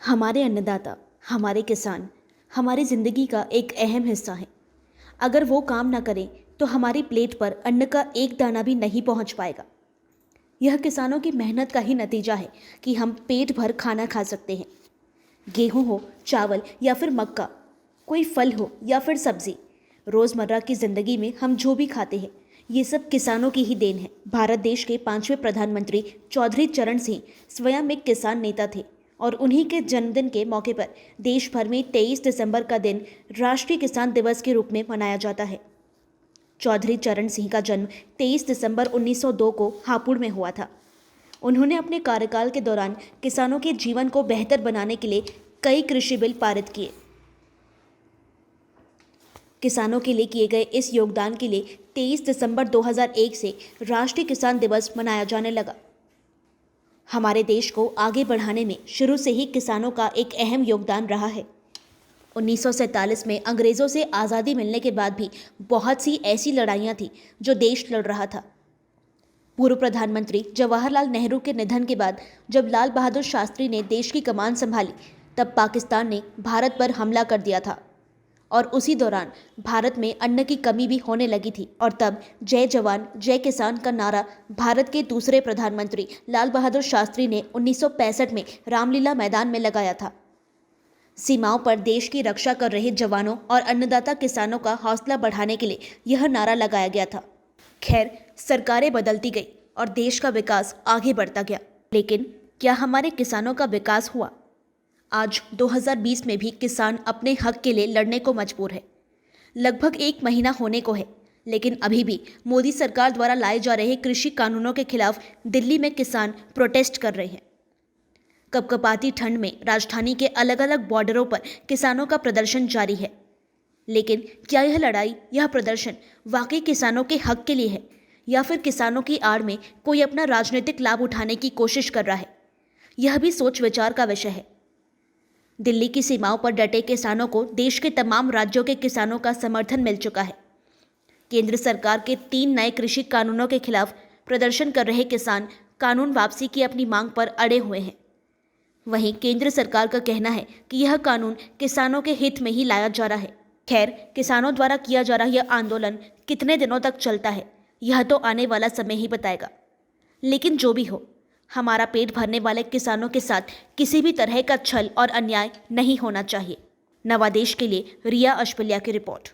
हमारे अन्नदाता, हमारे किसान, हमारी ज़िंदगी का एक अहम हिस्सा हैं। अगर वो काम ना करें तो हमारी प्लेट पर अन्न का एक दाना भी नहीं पहुंच पाएगा। यह किसानों की मेहनत का ही नतीजा है कि हम पेट भर खाना खा सकते हैं। गेहूं हो, चावल या फिर मक्का, कोई फल हो या फिर सब्जी, रोज़मर्रा की ज़िंदगी में हम जो भी खाते हैं ये सब किसानों की ही देन है। भारत देश के 5वें प्रधानमंत्री चौधरी चरण सिंह स्वयं एक किसान नेता थे और उन्हीं के जन्मदिन के मौके पर देश भर में 23 दिसंबर का दिन राष्ट्रीय किसान दिवस के रूप में मनाया जाता है। चौधरी चरण सिंह का जन्म 23 दिसंबर 1902 को हापुड़ में हुआ था। उन्होंने अपने कार्यकाल के दौरान किसानों के जीवन को बेहतर बनाने के लिए कई कृषि बिल पारित किए। किसानों के लिए किए गए इस योगदान के लिए 23 दिसंबर 2001 से राष्ट्रीय किसान दिवस मनाया जाने लगा। हमारे देश को आगे बढ़ाने में शुरू से ही किसानों का एक अहम योगदान रहा है। 1947 में अंग्रेज़ों से आज़ादी मिलने के बाद भी बहुत सी ऐसी लड़ाइयाँ थीं जो देश लड़ रहा था। पूर्व प्रधानमंत्री जवाहरलाल नेहरू के निधन के बाद जब लाल बहादुर शास्त्री ने देश की कमान संभाली, तब पाकिस्तान ने भारत पर हमला कर दिया था और उसी दौरान भारत में अन्न की कमी भी होने लगी थी और तब जय जवान जय किसान का नारा भारत के दूसरे प्रधानमंत्री लाल बहादुर शास्त्री ने 1965 में रामलीला मैदान में लगाया था। सीमाओं पर देश की रक्षा कर रहे जवानों और अन्नदाता किसानों का हौसला बढ़ाने के लिए यह नारा लगाया गया था। खैर, सरकारें बदलती गई और देश का विकास आगे बढ़ता गया, लेकिन क्या हमारे किसानों का विकास हुआ? आज 2020 में भी किसान अपने हक के लिए लड़ने को मजबूर है। लगभग 1 महीना होने को है, लेकिन अभी भी मोदी सरकार द्वारा लाए जा रहे कृषि कानूनों के खिलाफ दिल्ली में किसान प्रोटेस्ट कर रहे हैं। कपकपाती ठंड में राजधानी के अलग अलग बॉर्डरों पर किसानों का प्रदर्शन जारी है। लेकिन क्या यह लड़ाई, यह प्रदर्शन वाकई किसानों के हक के लिए है या फिर किसानों की आड़ में कोई अपना राजनीतिक लाभ उठाने की कोशिश कर रहा है? यह भी सोच विचार का विषय है। दिल्ली की सीमाओं पर डटे किसानों को देश के तमाम राज्यों के किसानों का समर्थन मिल चुका है। केंद्र सरकार के 3 नए कृषि कानूनों के खिलाफ प्रदर्शन कर रहे किसान कानून वापसी की अपनी मांग पर अड़े हुए हैं। वहीं केंद्र सरकार का कहना है कि यह कानून किसानों के हित में ही लाया जा रहा है। खैर, किसानों द्वारा किया जा रहा यह आंदोलन कितने दिनों तक चलता है, यह तो आने वाला समय ही बताएगा। लेकिन जो भी हो, हमारा पेट भरने वाले किसानों के साथ किसी भी तरह का छल और अन्याय नहीं होना चाहिए। नवादेश के लिए रिया अशपलिया की रिपोर्ट।